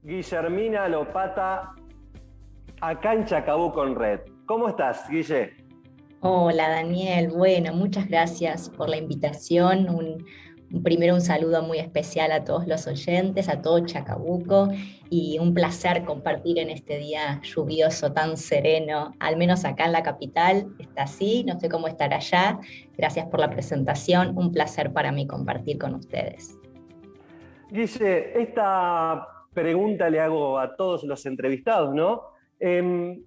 Guillermina Lopata, acá en Chacabuco en Red. ¿Cómo estás, Guille? Hola Daniel, bueno, muchas gracias por la invitación. Primero un saludo muy especial a todos los oyentes, a todo Chacabuco y un placer compartir en este día lluvioso, tan sereno, al menos acá en la capital, está así, no sé cómo estará allá. Gracias por la presentación, un placer para mí compartir con ustedes. Guille, esta pregunta le hago a todos los entrevistados, ¿no? Em,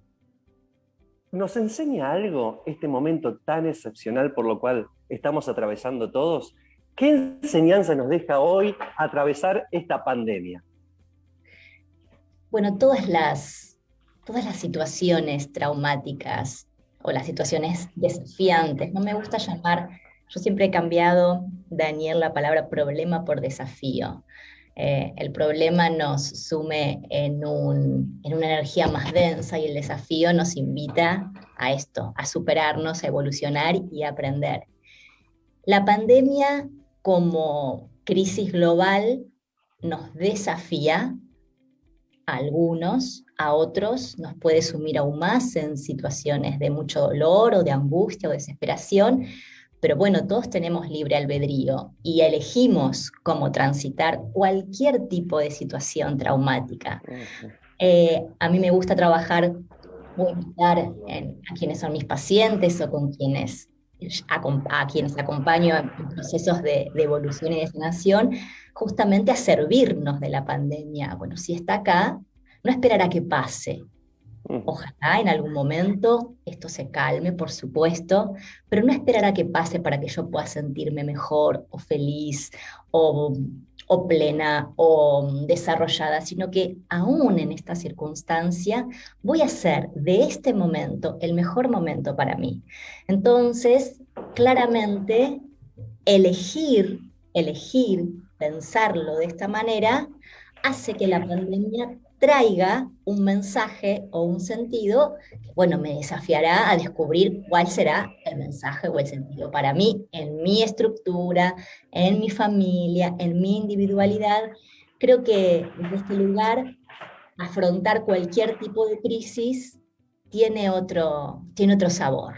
¿Nos enseña algo este momento tan excepcional por lo cual estamos atravesando todos? ¿Qué enseñanza nos deja hoy atravesar esta pandemia? Bueno, todas las situaciones traumáticas o las situaciones desafiantes, no me gusta llamar, yo siempre he cambiado, Daniel, la palabra problema por desafío. El problema nos sume en una energía más densa y el desafío nos invita a esto, a superarnos, a evolucionar y a aprender. La pandemia como crisis global nos desafía a algunos, a otros nos puede sumir aún más en situaciones de mucho dolor o de angustia o desesperación, pero bueno, todos tenemos libre albedrío y elegimos cómo transitar cualquier tipo de situación traumática. A mí me gusta trabajar o invitar a quienes son mis pacientes o con quienes a quienes acompaño en procesos de evolución y de sanación, justamente a servirnos de la pandemia. Bueno, si está acá, no esperar a que pase. Ojalá en algún momento esto se calme, por supuesto, pero no esperar a que pase para que yo pueda sentirme mejor o feliz o, o plena o desarrollada, sino que aún en esta circunstancia voy a hacer de este momento el mejor momento para mí. Entonces, claramente, elegir pensarlo de esta manera hace que la pandemia traiga un mensaje o un sentido que, bueno, me desafiará a descubrir cuál será el mensaje o el sentido para mí, en mi estructura, en mi familia, en mi individualidad. Creo que desde este lugar, afrontar cualquier tipo de crisis tiene otro sabor.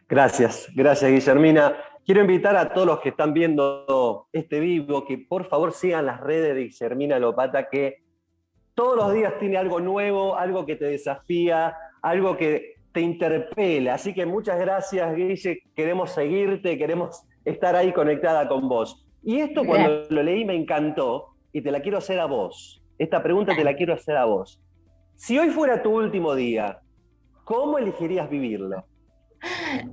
Gracias, gracias Guillermina. Quiero invitar a todos los que están viendo este vivo que por favor sigan las redes de Guillermina Lopata, que todos los días tiene algo nuevo, algo que te desafía, algo que te interpela. Así que muchas gracias, Guille. Queremos seguirte, queremos estar ahí conectada con vos. Y esto cuando lo leí me encantó y te la quiero hacer a vos. Esta pregunta te la quiero hacer a vos. Si hoy fuera tu último día, ¿cómo elegirías vivirlo?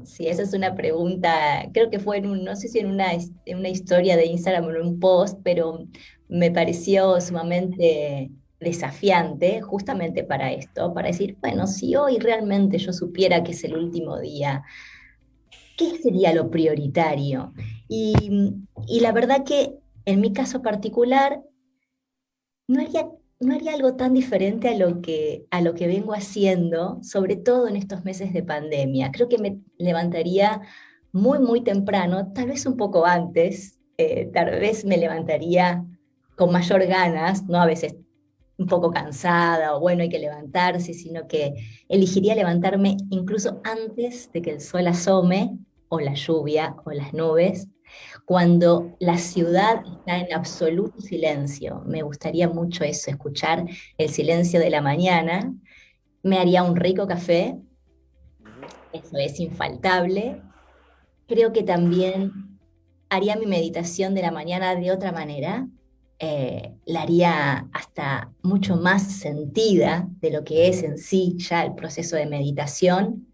Sí, esa es una pregunta, creo que fue no sé si en una historia de Instagram o en un post, pero me pareció sumamente desafiante justamente para esto, para decir, bueno, si hoy realmente yo supiera que es el último día, ¿qué sería lo prioritario? Y la verdad que en mi caso particular, no haría, no haría algo tan diferente a lo que vengo haciendo, sobre todo en estos meses de pandemia. Creo que me levantaría muy temprano, tal vez un poco antes, tal vez me levantaría con mayor ganas, ¿no? A veces un poco cansada o bueno, hay que levantarse, sino que elegiría levantarme incluso antes de que el sol asome o la lluvia o las nubes, cuando la ciudad está en absoluto silencio. Me gustaría mucho eso, escuchar el silencio de la mañana. Me haría un rico café, eso es infaltable. Creo que también haría mi meditación de la mañana de otra manera. La haría hasta mucho más sentida de lo que es en sí ya el proceso de meditación.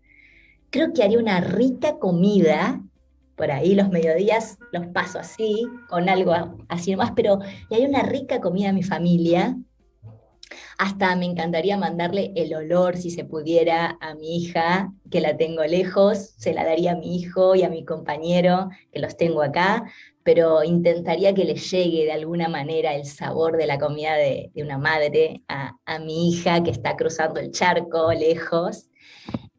Creo que haría una rica comida, por ahí los mediodías los paso así, con algo así nomás, pero le haría una rica comida a mi familia. Hasta me encantaría mandarle el olor, si se pudiera, a mi hija, que la tengo lejos, se la daría a mi hijo y a mi compañero, que los tengo acá, pero intentaría que le llegue de alguna manera el sabor de la comida de una madre a mi hija que está cruzando el charco lejos.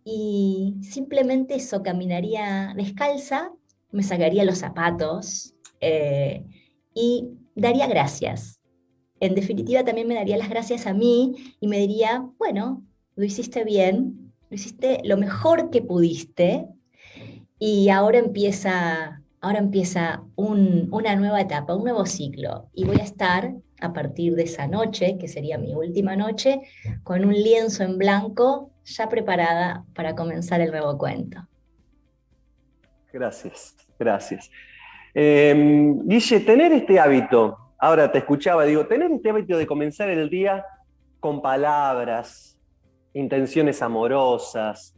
Y simplemente eso, caminaría descalza, me sacaría los zapatos y daría gracias. en definitiva también me daría las gracias a mí y me diría, bueno, lo hiciste bien, lo hiciste lo mejor que pudiste y ahora empieza una nueva etapa, un nuevo ciclo. Y voy a estar a partir de esa noche, que sería mi última noche, con un lienzo en blanco ya preparada para comenzar el nuevo cuento. Gracias, gracias. Guille, tener este hábito, ahora te escuchaba, digo, tener este hábito de comenzar el día con palabras, intenciones amorosas,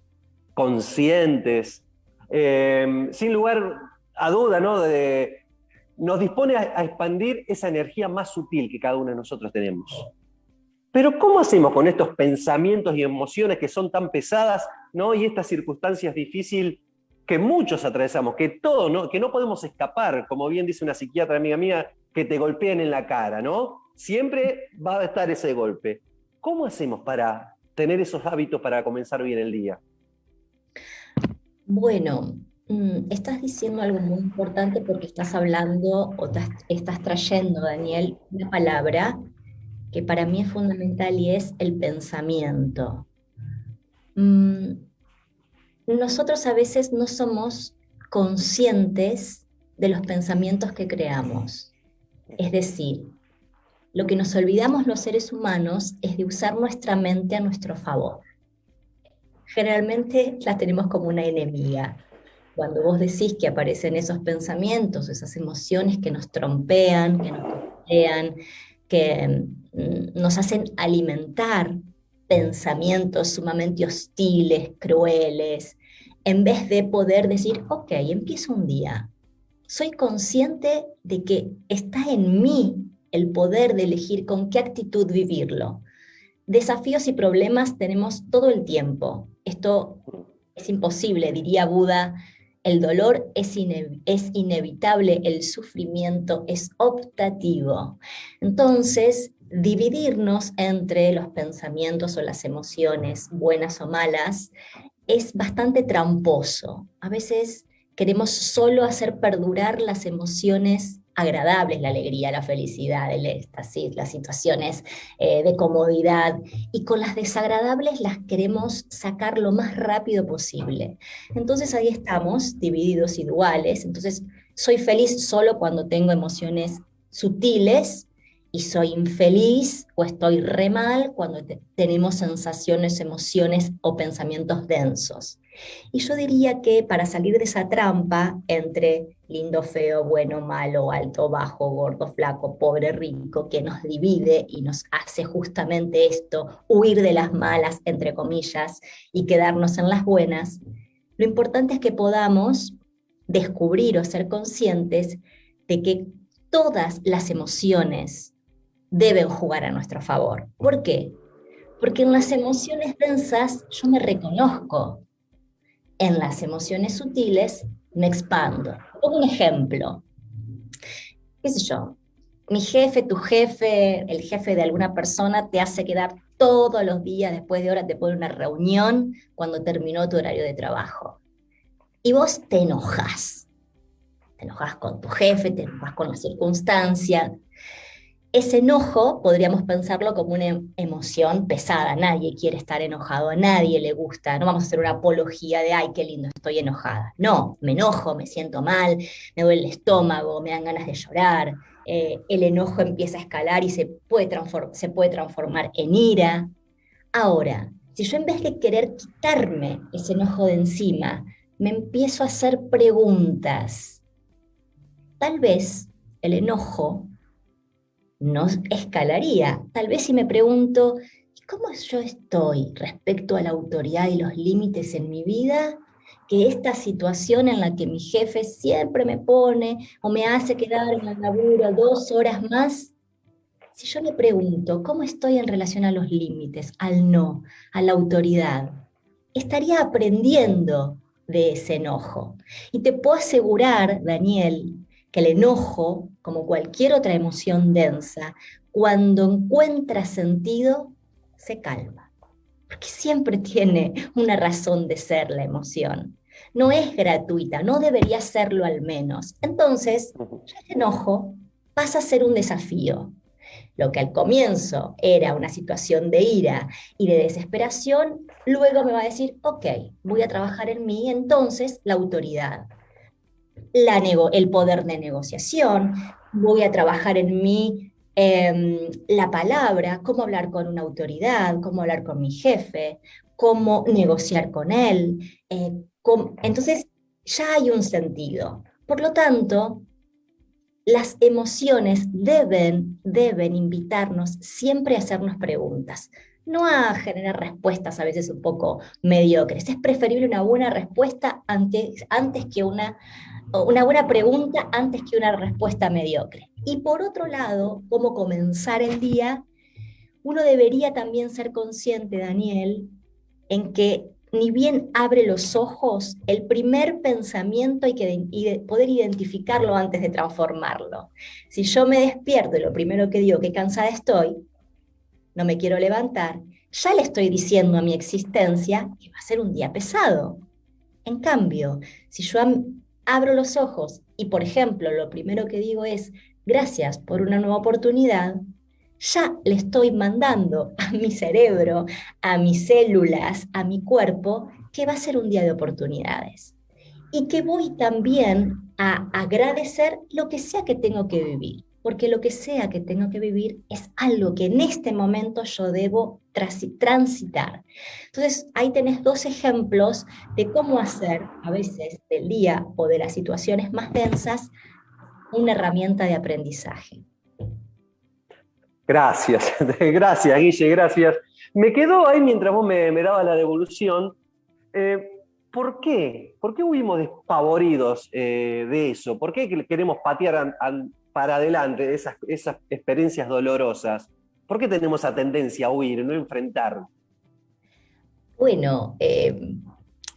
conscientes, sin lugar a duda, ¿no? Nos dispone a expandir esa energía más sutil que cada uno de nosotros tenemos. Pero ¿cómo hacemos con estos pensamientos y emociones que son tan pesadas, ¿no? Y estas circunstancias difíciles que muchos atravesamos, que todo, ¿no? Que no podemos escapar, como bien dice una psiquiatra amiga mía, que te golpean en la cara, ¿no? Siempre va a estar ese golpe. ¿Cómo hacemos para tener esos hábitos para comenzar bien el día? Bueno, estás diciendo algo muy importante porque estás hablando o estás trayendo, Daniel, una palabra que para mí es fundamental y es el pensamiento. Mm, Nosotros a veces no somos conscientes de los pensamientos que creamos. Es decir, lo que nos olvidamos los seres humanos es de usar nuestra mente a nuestro favor. Generalmente la tenemos como una enemiga. Cuando vos decís que aparecen esos pensamientos, esas emociones que nos trompean, que nos toquetean, que nos hacen alimentar pensamientos sumamente hostiles, crueles, en vez de poder decir, ok, empiezo un día. Soy consciente de que está en mí el poder de elegir con qué actitud vivirlo. Desafíos y problemas tenemos todo el tiempo. Esto es imposible, diría Buda. El dolor es inevitable, el sufrimiento es optativo. Entonces, dividirnos entre los pensamientos o las emociones, buenas o malas, es bastante tramposo. A veces queremos solo hacer perdurar las emociones agradables, la alegría, la felicidad, el éxtasis, las situaciones de comodidad, y con las desagradables las queremos sacar lo más rápido posible. Entonces ahí estamos, divididos y duales. Entonces soy feliz solo cuando tengo emociones sutiles y soy infeliz o estoy re mal cuando tenemos sensaciones, emociones o pensamientos densos. Y yo diría que para salir de esa trampa entre lindo, feo, bueno, malo, alto, bajo, gordo, flaco, pobre, rico, que nos divide y nos hace justamente esto, huir de las malas, entre comillas, y quedarnos en las buenas, lo importante es que podamos descubrir o ser conscientes de que todas las emociones deben jugar a nuestro favor. ¿Por qué? Porque en las emociones densas yo me reconozco, en las emociones sutiles me expando. Pongo un ejemplo, qué sé yo, mi jefe, tu jefe, el jefe de alguna persona te hace quedar todos los días después de horas, te pone una reunión cuando terminó tu horario de trabajo. Y vos te enojas con tu jefe, te enojas con la circunstancia. Ese enojo podríamos pensarlo como una emoción pesada. Nadie quiere estar enojado, a nadie le gusta. No vamos a hacer una apología de, ay, qué lindo, estoy enojada. No, me enojo, me siento mal, me duele el estómago, me dan ganas de llorar. El enojo empieza a escalar y se puede transformar en ira. Ahora, si yo en vez de querer quitarme ese enojo de encima, me empiezo a hacer preguntas, tal vez el enojo no escalaría. Tal vez si me pregunto, ¿cómo yo estoy respecto a la autoridad y los límites en mi vida? Que esta situación en la que mi jefe siempre me pone o me hace quedar en el laburo 2 horas más, si yo me pregunto, ¿cómo estoy en relación a los límites, al no, a la autoridad? Estaría aprendiendo de ese enojo. Y te puedo asegurar, Daniel, que el enojo, como cualquier otra emoción densa, cuando encuentra sentido, se calma. Porque siempre tiene una razón de ser la emoción. No es gratuita, no debería serlo al menos. Entonces, ya el enojo pasa a ser un desafío. lo que al comienzo era una situación de ira y de desesperación, luego me va a decir, ok, voy a trabajar en mí, entonces la autoridad, el poder de negociación, voy a trabajar en mí la palabra, cómo hablar con una autoridad, cómo hablar con mi jefe, cómo negociar con él. Entonces, ya hay un sentido. Por lo tanto, las emociones deben invitarnos siempre a hacernos preguntas, no a generar respuestas a veces un poco mediocres. Es preferible una buena respuesta antes que una buena pregunta antes que una respuesta mediocre. Y por otro lado, cómo comenzar el día, uno debería también ser consciente, Daniel, en que ni bien abre los ojos, el primer pensamiento hay que poder identificarlo antes de transformarlo. Si yo me despierto y lo primero que digo, qué cansada estoy, no me quiero levantar, ya le estoy diciendo a mi existencia que va a ser un día pesado. En cambio, si yo abro los ojos y, por ejemplo, lo primero que digo es, gracias por una nueva oportunidad, ya le estoy mandando a mi cerebro, a mis células, a mi cuerpo, que va a ser un día de oportunidades. Y que voy también a agradecer lo que sea que tengo que vivir, porque lo que sea que tengo que vivir es algo que en este momento yo debo transitar. Entonces, ahí tenés dos ejemplos de cómo hacer, a veces del día o de las situaciones más densas, una herramienta de aprendizaje. Gracias, gracias, Guille, gracias. Me quedó ahí mientras vos me dabas la devolución. Eh, ¿Por qué? ¿Por qué huimos despavoridos de eso? ¿Por qué queremos patear para adelante de esas experiencias dolorosas? ¿Por qué tenemos esa tendencia a huir, no enfrentar? Bueno,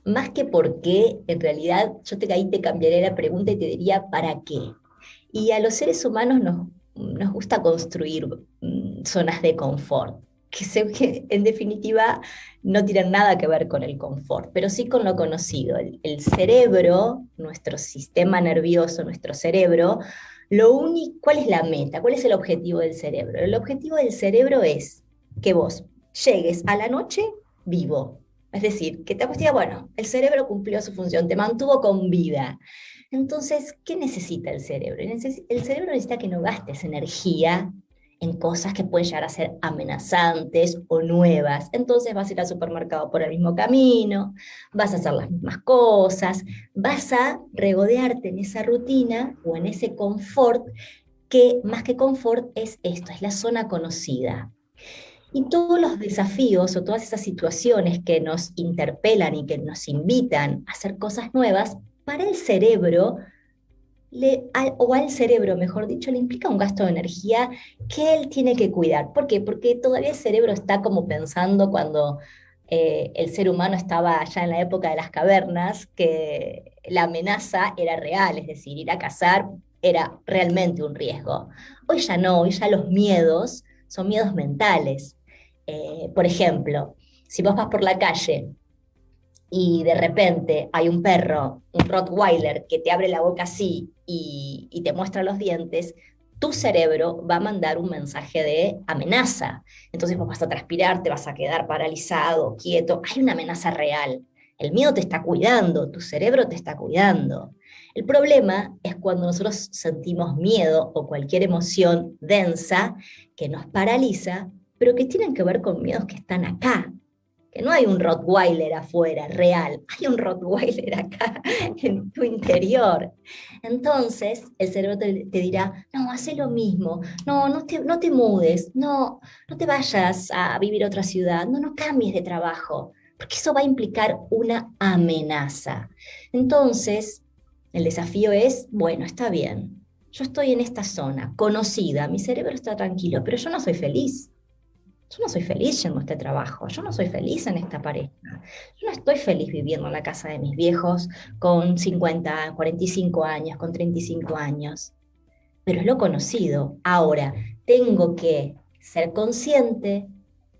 más que por qué, en realidad ahí te cambiaré la pregunta y te diría ¿para qué? Y a los seres humanos nos gusta construir zonas de confort, que en definitiva no tienen nada que ver con el confort, pero sí con lo conocido. El cerebro, nuestro sistema nervioso, nuestro cerebro, ¿cuál es la meta? ¿Cuál es el objetivo del cerebro? El objetivo del cerebro es que vos llegues a la noche vivo. Es decir, que te acuestes, bueno, el cerebro cumplió su función, te mantuvo con vida. Entonces, ¿qué necesita el cerebro? El cerebro necesita que no gastes energía en cosas que pueden llegar a ser amenazantes o nuevas. Entonces vas a ir al supermercado por el mismo camino, vas a hacer las mismas cosas, vas a regodearte en esa rutina o en ese confort que más que confort es esto, es la zona conocida. Y todos los desafíos o todas esas situaciones que nos interpelan y que nos invitan a hacer cosas nuevas, para el cerebro, o al cerebro, mejor dicho, le implica un gasto de energía que él tiene que cuidar. ¿Por qué? Porque todavía el cerebro está como pensando cuando el ser humano estaba ya en la época de las cavernas, que la amenaza era real, es decir, ir a cazar era realmente un riesgo. Hoy ya no, hoy ya los miedos son miedos mentales. Por ejemplo, si vos vas por la calle y de repente hay un perro, un Rottweiler, que te abre la boca así y te muestra los dientes, tu cerebro va a mandar un mensaje de amenaza. Entonces vos vas a transpirar, te vas a quedar paralizado, quieto. Hay una amenaza real. El miedo te está cuidando, tu cerebro te está cuidando. El problema es cuando nosotros sentimos miedo o cualquier emoción densa que nos paraliza, pero que tienen que ver con miedos que están acá, que no hay un Rottweiler afuera, real, hay un Rottweiler acá en tu interior. Entonces el cerebro te dirá, no, hace lo mismo, no, no te mudes, no, no te vayas a vivir a otra ciudad, no, no cambies de trabajo, porque eso va a implicar una amenaza. Entonces, el desafío es, bueno, está bien, yo estoy en esta zona conocida, mi cerebro está tranquilo, pero yo no soy feliz. Yo no soy feliz yendo a este trabajo, yo no soy feliz en esta pareja, yo no estoy feliz viviendo en la casa de mis viejos con 50, 45 años, con 35 años, pero es lo conocido. Ahora, tengo que ser consciente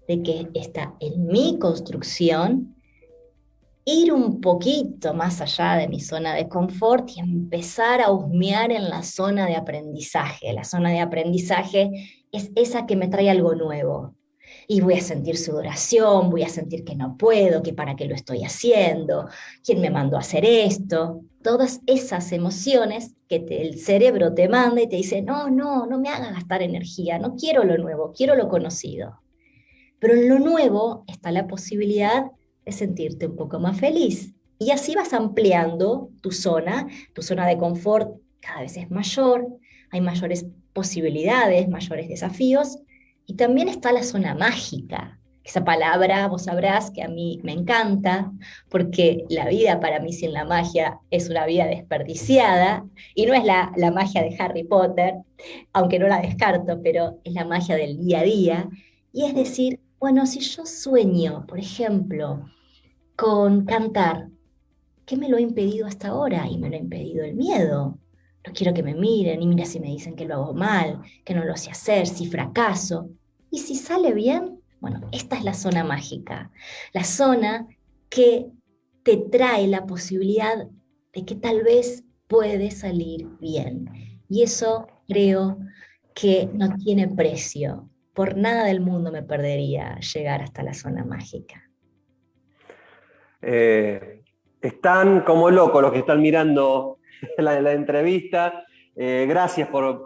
de que está en mi construcción, ir un poquito más allá de mi zona de confort y empezar a husmear en la zona de aprendizaje. La zona de aprendizaje es esa que me trae algo nuevo. Y voy a sentir sudoración, voy a sentir que no puedo, que para qué lo estoy haciendo, quién me mandó a hacer esto. Todas esas emociones que el cerebro te manda y te dice, no, no, no me hagas gastar energía, no quiero lo nuevo, quiero lo conocido. Pero en lo nuevo está la posibilidad de sentirte un poco más feliz. Y así vas ampliando tu zona de confort cada vez es mayor, hay mayores posibilidades, mayores desafíos, y también está la zona mágica. Esa palabra, vos sabrás que a mí me encanta, porque la vida para mí sin la magia es una vida desperdiciada, y no es la magia de Harry Potter, aunque no la descarto, pero es la magia del día a día, y es decir, bueno, si yo sueño, por ejemplo, con cantar, ¿qué me lo ha impedido hasta ahora? Y me lo ha impedido el miedo. No quiero que me miren y mira si me dicen que lo hago mal, que no lo sé hacer, si fracaso. Y si sale bien, bueno, esta es la zona mágica, la zona que te trae la posibilidad de que tal vez puede salir bien. Y eso creo que no tiene precio. Por nada del mundo me perdería llegar hasta la zona mágica. Están como locos los que están mirando la entrevista. Gracias por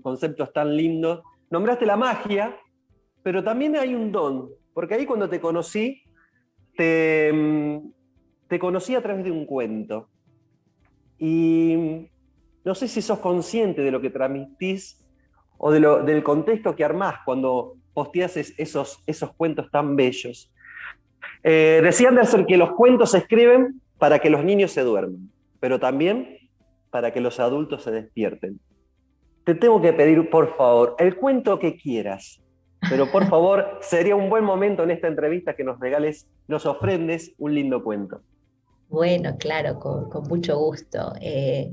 conceptos tan lindos. Nombraste la magia, pero también hay un don, porque ahí cuando te conocí, te conocí a través de un cuento. Y no sé si sos consciente de lo que transmitís o del contexto que armás cuando posteás esos cuentos tan bellos. Decía Anderson que los cuentos se escriben para que los niños se duerman, pero también para que los adultos se despierten. Te tengo que pedir, por favor, el cuento que quieras, pero por favor, sería un buen momento en esta entrevista que nos regales, nos ofrendes un lindo cuento. Bueno, claro, con mucho gusto.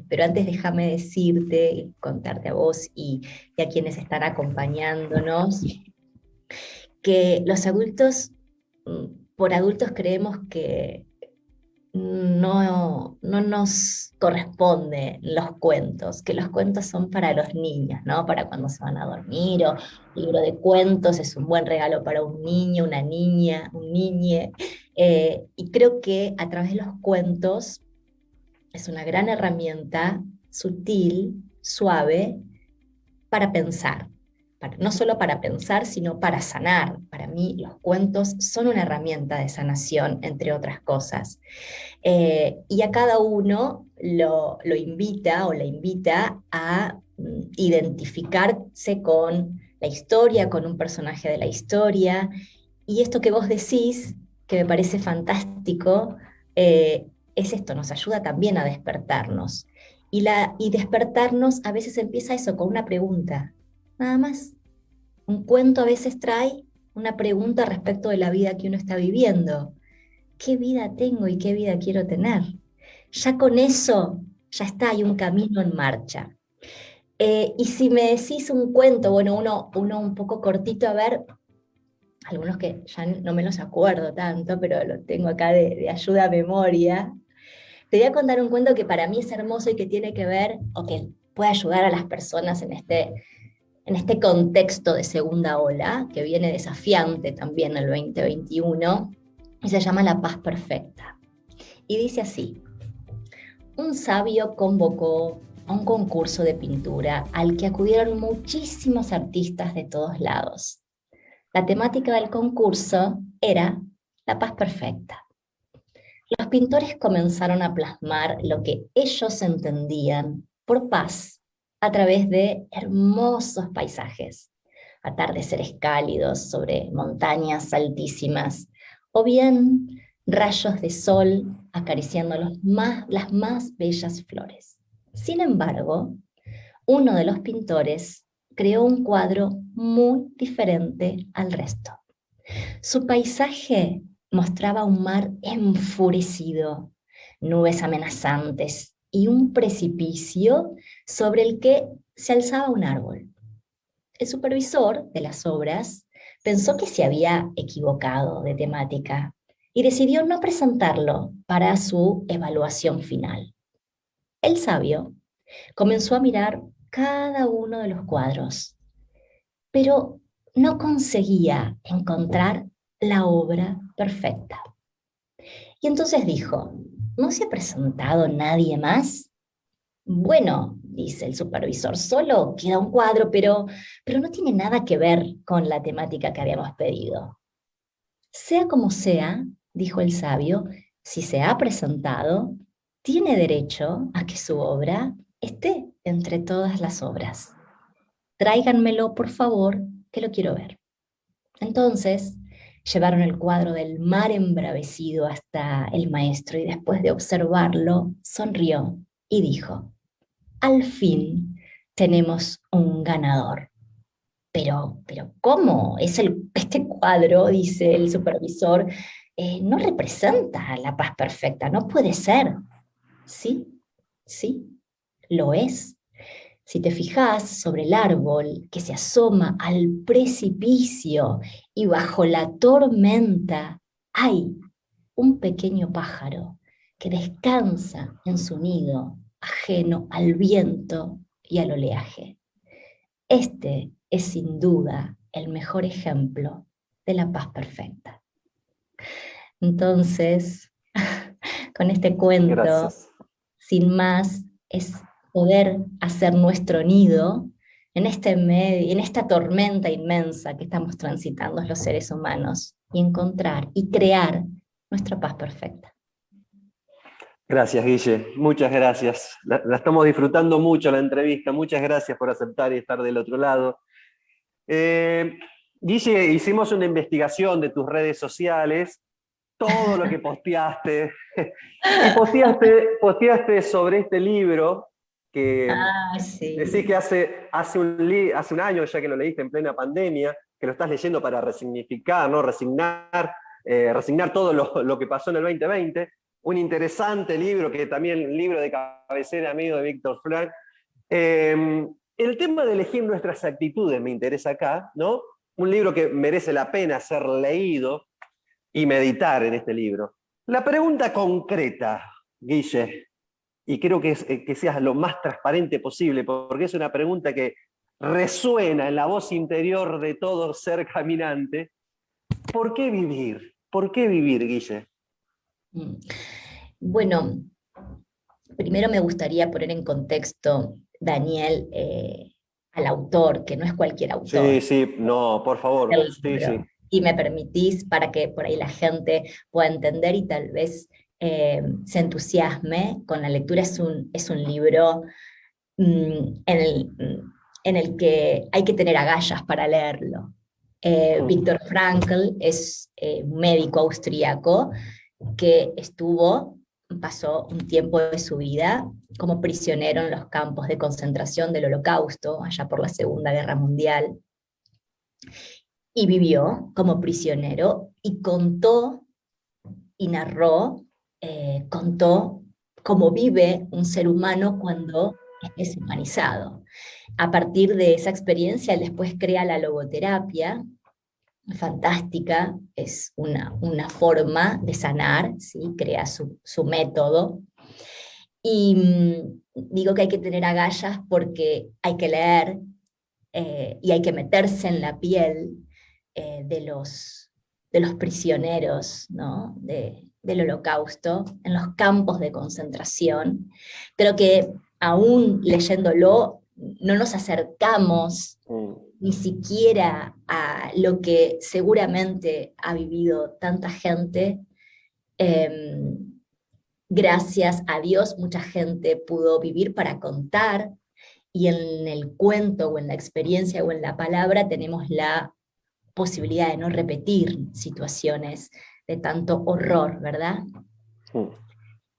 Pero antes déjame decirte y contarte a vos y a quienes están acompañándonos que los adultos, por adultos creemos que no nos corresponden los cuentos, que los cuentos son para los niños, ¿no? Para cuando se van a dormir, o libro de cuentos es un buen regalo para un niño, una niña, un niñe. Y creo que a través de los cuentos es una gran herramienta sutil, suave, para pensar. No solo para pensar, sino para sanar. Para mí los cuentos son una herramienta de sanación, entre otras cosas. Y a cada uno lo invita o la invita a identificarse con la historia, con un personaje de la historia. Y esto que vos decís, que me parece fantástico, es esto, nos ayuda también a despertarnos. Y despertarnos a veces empieza eso, con una pregunta, nada más. Un cuento a veces trae una pregunta respecto de la vida que uno está viviendo. ¿Qué vida tengo y qué vida quiero tener? Ya con eso, ya está, hay un camino en marcha. Y si me decís un cuento, bueno, uno un poco cortito, a ver, algunos que ya no me los acuerdo tanto, pero lo tengo acá de ayuda a memoria. Te voy a contar un cuento que para mí es hermoso y que tiene que ver, o que puede ayudar a las personas en este contexto de segunda ola, que viene desafiante también el 2021, y se llama La Paz Perfecta. Y dice así: un sabio convocó a un concurso de pintura al que acudieron muchísimos artistas de todos lados. La temática del concurso era la paz perfecta. Los pintores comenzaron a plasmar lo que ellos entendían por paz a través de hermosos paisajes, atardeceres cálidos sobre montañas altísimas, o bien rayos de sol acariciando las más bellas flores. Sin embargo, uno de los pintores creó un cuadro muy diferente al resto. Su paisaje mostraba un mar enfurecido, nubes amenazantes y un precipicio sobre el que se alzaba un árbol. El supervisor de las obras pensó que se había equivocado de temática y decidió no presentarlo para su evaluación final. El sabio comenzó a mirar cada uno de los cuadros pero no conseguía encontrar la obra perfecta. Y entonces dijo, ¿no se ha presentado nadie más? Bueno, dice el supervisor, solo queda un cuadro, pero no tiene nada que ver con la temática que habíamos pedido. Sea como sea, dijo el sabio, si se ha presentado, tiene derecho a que su obra esté entre todas las obras. Tráiganmelo, por favor, que lo quiero ver. Entonces, llevaron el cuadro del mar embravecido hasta el maestro y después de observarlo, sonrió y dijo, al fin tenemos un ganador. Pero ¿cómo? Este cuadro, dice el supervisor, no representa la paz perfecta, no puede ser. Sí, sí, lo es. Si te fijas sobre el árbol que se asoma al precipicio y bajo la tormenta hay un pequeño pájaro que descansa en su nido, ajeno al viento y al oleaje. Este es sin duda el mejor ejemplo de la paz perfecta. Entonces, con este cuento, Gracias. sin más, es poder hacer nuestro nido en esta tormenta inmensa que estamos transitando los seres humanos y encontrar y crear nuestra paz perfecta. Gracias, Guille. Muchas gracias. La estamos disfrutando mucho la entrevista. Muchas gracias por aceptar y estar del otro lado. Eh, Guille, hicimos una investigación de tus redes sociales, todo lo que posteaste, y posteaste sobre este libro que Ah, decís sí. que hace un año ya que lo leíste en plena pandemia, que lo estás leyendo para resignificar, ¿no? Resignar todo lo que pasó en el 2020. Un interesante libro, que también libro de cabecera amigo de Víctor Frank. El tema de elegir nuestras actitudes me interesa acá, ¿no? Un libro que merece la pena ser leído y meditar en este libro. La pregunta concreta, Guille, y creo que seas lo más transparente posible, porque es una pregunta que resuena en la voz interior de todo ser caminante. ¿Por qué vivir? ¿Por qué vivir, Guille? Mm. Bueno, primero me gustaría poner en contexto, Daniel, al autor, que no es cualquier Sí, autor sí, no, por favor, del sí, libro. sí. Y me permitís para que por ahí la gente pueda entender y tal vez se entusiasme con la lectura. Es un libro en el que hay que tener agallas para leerlo. Viktor Frankl es un médico austríaco que pasó un tiempo de su vida como prisionero en los campos de concentración del Holocausto, allá por la Segunda Guerra Mundial, y vivió como prisionero y contó y narró, contó cómo vive un ser humano cuando es deshumanizado. A partir de esa experiencia, él después crea la logoterapia, fantástica, es una forma de sanar, ¿sí? Crea su método. Y digo que hay que tener agallas porque hay que leer y hay que meterse en la piel de los prisioneros, ¿no? Del Holocausto, en los campos de concentración. Creo que aún leyéndolo no nos acercamos ni siquiera a lo que seguramente ha vivido tanta gente. Eh, Gracias a Dios, mucha gente pudo vivir para contar, y en el cuento o en la experiencia o en la palabra tenemos la posibilidad de no repetir situaciones de tanto horror, ¿verdad?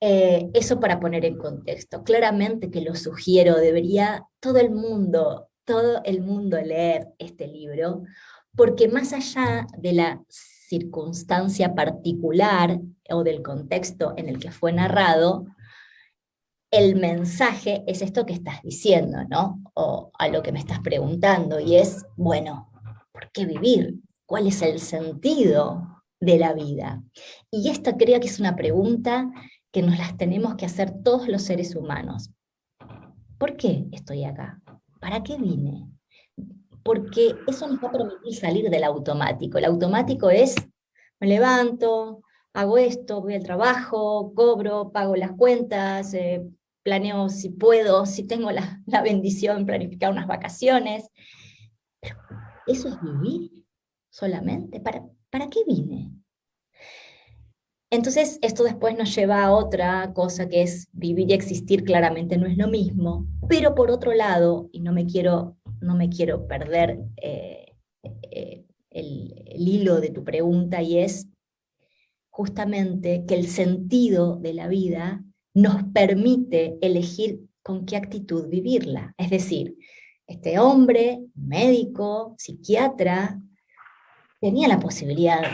Eso para poner en contexto. Claramente que lo sugiero, debería todo el mundo leer este libro, porque más allá de la circunstancia particular o del contexto en el que fue narrado, el mensaje es esto que estás diciendo, ¿no? O a lo que me estás preguntando, y es, bueno, ¿por qué vivir? ¿Cuál es el sentido de la vida? Y esta creo que es una pregunta que nos las tenemos que hacer todos los seres humanos. ¿Por qué estoy acá? ¿Para qué vine? porque eso nos va a permitir salir del automático. El automático es, me levanto, hago esto, voy al trabajo, cobro, pago las cuentas, planeo si puedo, si tengo la bendición, planificar unas vacaciones. ¿Eso es vivir solamente? ¿Para qué vine? Entonces, esto después nos lleva a otra cosa que es vivir y existir claramente no es lo mismo, pero por otro lado, y no me quiero perder el hilo de tu pregunta, y es justamente que el sentido de la vida nos permite elegir con qué actitud vivirla. Es decir, este hombre, médico, psiquiatra, tenía la posibilidad de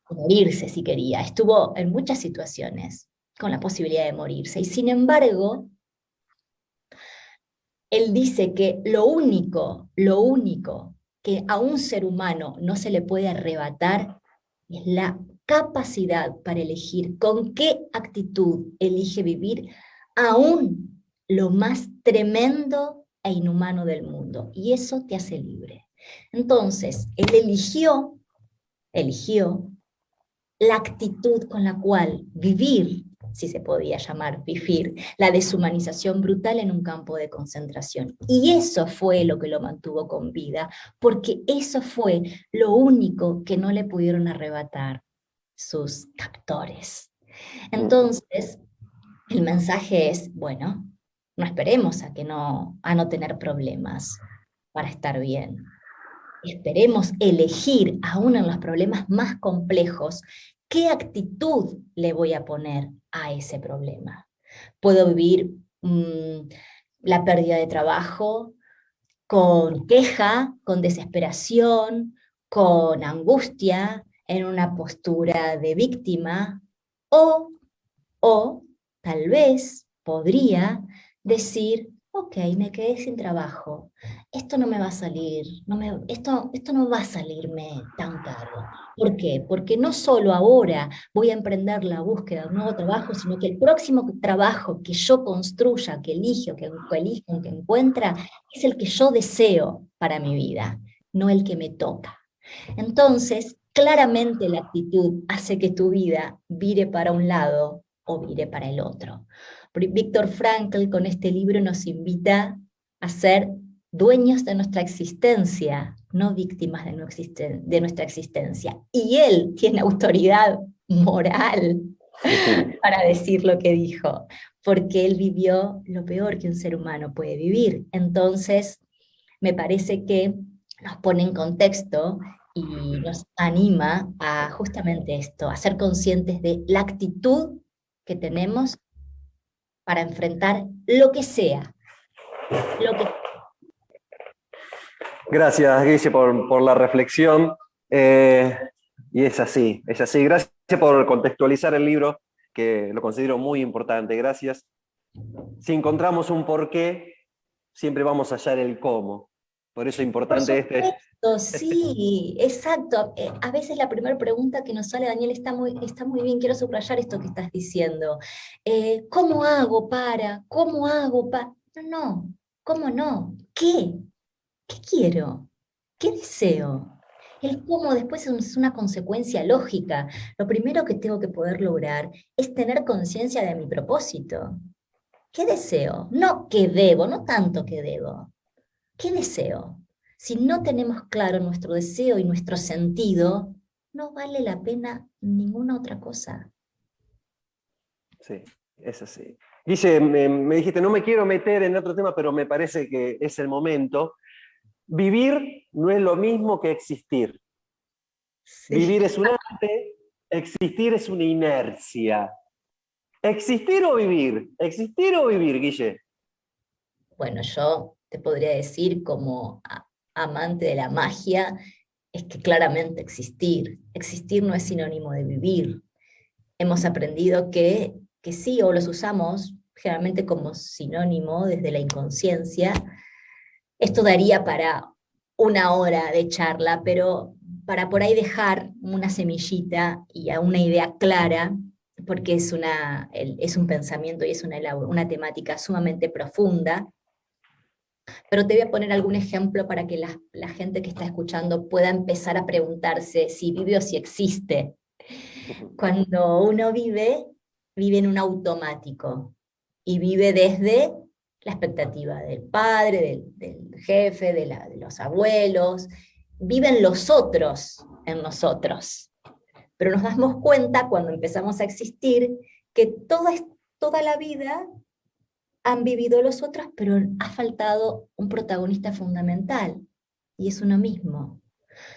morirse si quería. Estuvo en muchas situaciones con la posibilidad de morirse. Y sin embargo, él dice que lo único que a un ser humano no se le puede arrebatar es la capacidad para elegir con qué actitud elige vivir aún lo más tremendo e inhumano del mundo. Y eso te hace libre. Entonces, él eligió la actitud con la cual vivir, si se podía llamar vivir, la deshumanización brutal en un campo de concentración. Y eso fue lo que lo mantuvo con vida, porque eso fue lo único que no le pudieron arrebatar sus captores. Entonces, el mensaje es, bueno, no esperemos a no tener problemas para estar bien. Esperemos elegir, aún en los problemas más complejos, qué actitud le voy a poner a ese problema. Puedo vivir la pérdida de trabajo con queja, con desesperación, con angustia, en una postura de víctima, o o tal vez podría decir, ok, me quedé sin trabajo, esto no me va a salir, esto no va a salirme tan caro. ¿Por qué? Porque no solo ahora voy a emprender la búsqueda de un nuevo trabajo, sino que el próximo trabajo que yo construya, que encuentra, es el que yo deseo para mi vida, no el que me toca. Entonces, claramente la actitud hace que tu vida vire para un lado o vire para el otro. Víctor Frankl con este libro nos invita a ser dueños de nuestra existencia, no víctimas de nuestra existencia. Y él tiene autoridad moral para decir lo que dijo, porque él vivió lo peor que un ser humano puede vivir. Entonces, me parece que nos pone en contexto y nos anima a justamente esto, a ser conscientes de la actitud que tenemos para enfrentar lo que sea, lo que Gracias, Guille, por la reflexión. Y es así, es así. Gracias por contextualizar el libro, que lo considero muy importante. Gracias. Si encontramos un porqué, siempre vamos a hallar el cómo. Por eso es Por importante supuesto, sí, exacto. A veces la primera pregunta que nos sale, Daniel, está muy bien, quiero subrayar esto que estás diciendo. ¿Cómo hago para? ¿Cómo hago para? No, no, ¿cómo no? ¿Qué? ¿Qué quiero? ¿Qué deseo? El cómo después es una consecuencia lógica. Lo primero que tengo que poder lograr es tener conciencia de mi propósito. ¿Qué deseo? No qué debo, no tanto que debo. ¿Qué deseo? Si no tenemos claro nuestro deseo y nuestro sentido, no vale la pena ninguna otra cosa. sí, es así. Guille, me dijiste, no me quiero meter en otro tema, pero me parece que es el momento. Vivir no es lo mismo que existir. Sí. Vivir es un arte, existir es una inercia. ¿Existir o vivir? ¿Existir o vivir, Guille? Bueno, yo te podría decir como amante de la magia, es que claramente existir no es sinónimo de vivir. Hemos aprendido que sí, o los usamos generalmente como sinónimo desde la inconsciencia. Esto daría para una hora de charla, pero para por ahí dejar una semillita y a una idea clara, porque es un pensamiento y es una temática sumamente profunda, Pero te voy a poner algún ejemplo para que la gente que está escuchando pueda empezar a preguntarse si vive o si existe. Cuando uno vive, vive en un automático y vive desde la expectativa del padre, del jefe, de los abuelos. Viven los otros en nosotros. Pero nos damos cuenta cuando empezamos a existir que toda la vida han vivido los otros, pero ha faltado un protagonista fundamental, y es uno mismo.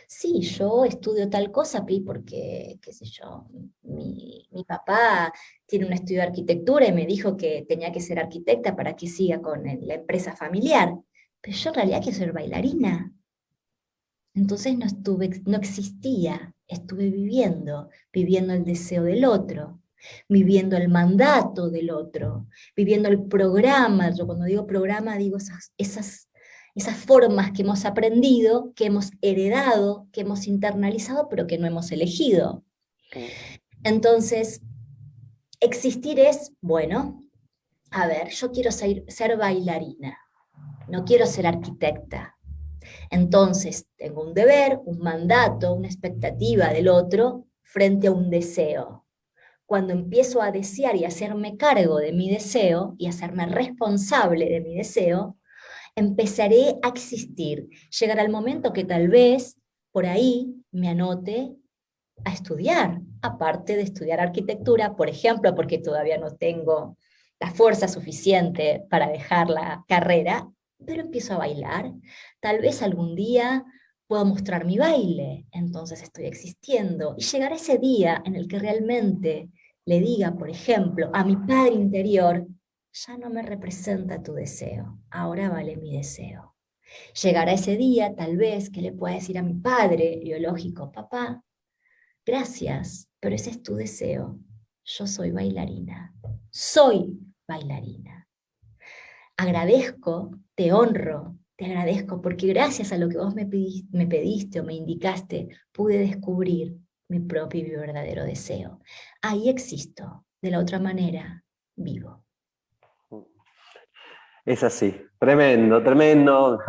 Sí, yo estudio tal cosa, Pi, porque, qué sé yo, mi papá tiene un estudio de arquitectura y me dijo que tenía que ser arquitecta para que siga con la empresa familiar. Pero yo en realidad quiero ser bailarina. Entonces no existía, estuve viviendo el deseo del otro, viviendo el mandato del otro, viviendo el programa. Yo cuando digo programa digo esas formas que hemos aprendido, que hemos heredado, que hemos internalizado, pero que no hemos elegido. Entonces, existir es, bueno, a ver, yo quiero ser bailarina, no quiero ser arquitecta. Entonces, tengo un deber, un mandato, una expectativa del otro frente a un deseo. Cuando empiezo a desear y a hacerme cargo de mi deseo y a hacerme responsable de mi deseo, empezaré a existir. Llegará el momento que tal vez por ahí me anote a estudiar, aparte de estudiar arquitectura, por ejemplo, porque todavía no tengo la fuerza suficiente para dejar la carrera, pero empiezo a bailar. Tal vez algún día puedo mostrar mi baile, entonces estoy existiendo. Y llegará ese día en el que realmente le diga, por ejemplo, a mi padre interior, ya no me representa tu deseo, ahora vale mi deseo. Llegará ese día, tal vez, que le pueda decir a mi padre biológico, papá, gracias, pero ese es tu deseo. Yo soy bailarina. Soy bailarina. Agradezco, te honro, te agradezco porque gracias a lo que vos me pediste o me indicaste, pude descubrir mi propio y mi verdadero deseo. Ahí existo. De la otra manera, vivo. Es así, tremendo, tremendo.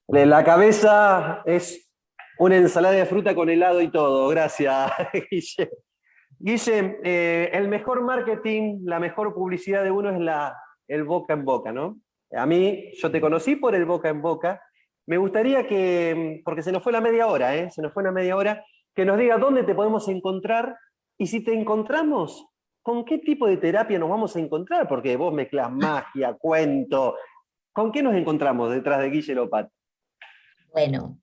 La cabeza es una ensalada de fruta con helado y todo. Gracias, Guille. Guille, el mejor marketing, la mejor publicidad de uno es el boca en boca, ¿no? A mí, yo te conocí por el boca en boca. Me gustaría que, porque se nos fue la media hora, ¿eh? Se nos fue una media hora, que nos diga dónde te podemos encontrar y si te encontramos, ¿con qué tipo de terapia nos vamos a encontrar? Porque vos mezclas magia, cuento. ¿Con qué nos encontramos detrás de Guille Lopat? Bueno,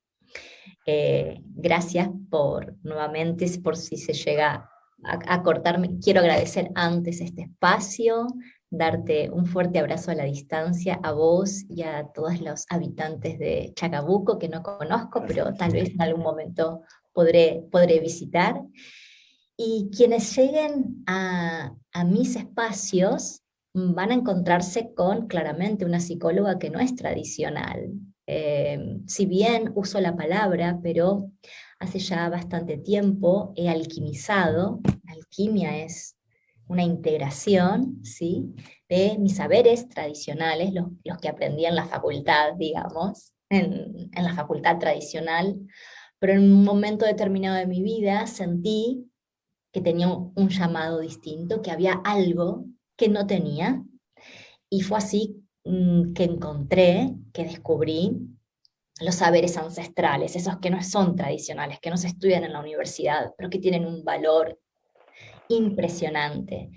gracias por nuevamente, por si se llega a cortarme. Quiero agradecer antes este espacio, darte un fuerte abrazo a la distancia a vos y a todos los habitantes de Chacabuco que no conozco, pero tal vez en algún momento podré visitar. Y quienes lleguen a mis espacios van a encontrarse con claramente una psicóloga que no es tradicional. Si bien uso la palabra, pero hace ya bastante tiempo he alquimizado. La alquimia es una integración, ¿sí?, de mis saberes tradicionales, los que aprendí en la facultad, digamos, en la facultad tradicional, pero en un momento determinado de mi vida sentí que tenía un llamado distinto, que había algo que no tenía, y fue así que encontré, que descubrí los saberes ancestrales, esos que no son tradicionales, que no se estudian en la universidad, pero que tienen un valor impresionante.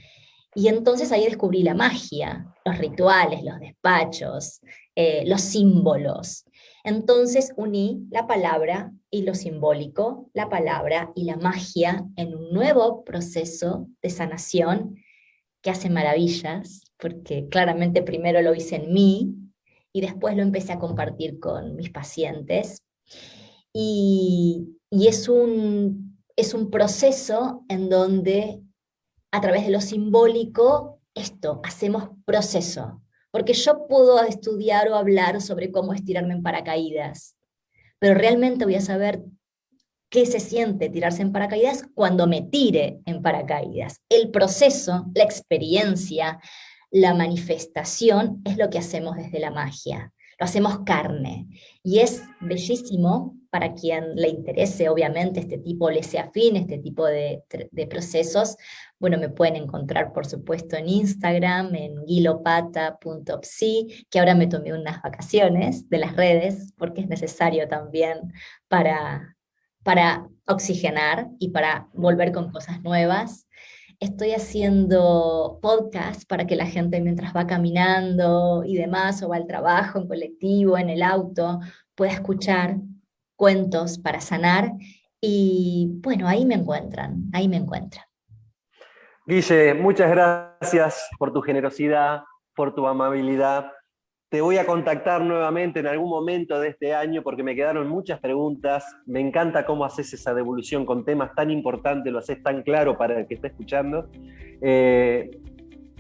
Y entonces ahí descubrí la magia, los rituales, los despachos, los símbolos. Entonces uní la palabra y lo simbólico, la palabra y la magia en un nuevo proceso de sanación que hace maravillas, porque claramente primero lo hice en mí y después lo empecé a compartir con mis pacientes. Y es un proceso en donde a través de lo simbólico, hacemos proceso. Porque yo puedo estudiar o hablar sobre cómo estirarme en paracaídas, pero realmente voy a saber qué se siente tirarse en paracaídas cuando me tire en paracaídas. El proceso, la experiencia, la manifestación es lo que hacemos desde la magia. lo hacemos carne. Y es bellísimo para quien le interese, obviamente, este tipo, le sea afín, este tipo de procesos. Bueno, me pueden encontrar, por supuesto, en Instagram, en guilopata.psi, que ahora me tomé unas vacaciones de las redes, porque es necesario también para oxigenar y para volver con cosas nuevas. Estoy haciendo podcast para que la gente mientras va caminando y demás, o va al trabajo, en colectivo, en el auto, pueda escuchar cuentos para sanar. Y bueno, ahí me encuentran, ahí me encuentran. Guille, muchas gracias por tu generosidad, por tu amabilidad. Te voy a contactar nuevamente en algún momento de este año porque me quedaron muchas preguntas. Me encanta cómo haces esa devolución con temas tan importantes, lo haces tan claro para el que está escuchando. Te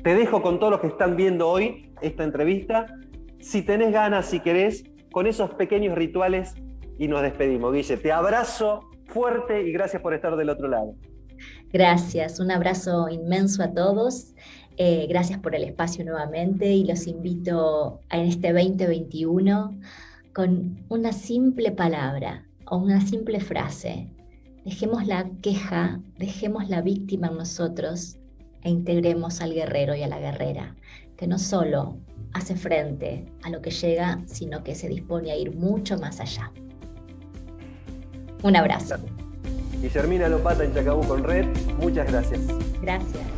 dejo con todos los que están viendo hoy esta entrevista. Si tenés ganas, si querés, con esos pequeños rituales y nos despedimos. Guille, te abrazo fuerte y gracias por estar del otro lado. Gracias, un abrazo inmenso a todos. Gracias por el espacio nuevamente y los invito en este 2021 con una simple palabra o una simple frase. Dejemos la queja, dejemos la víctima en nosotros e integremos al guerrero y a la guerrera, que no solo hace frente a lo que llega, sino que se dispone a ir mucho más allá. Un abrazo. Guillermina Lopata en Chacabuco en Red, muchas gracias. Gracias.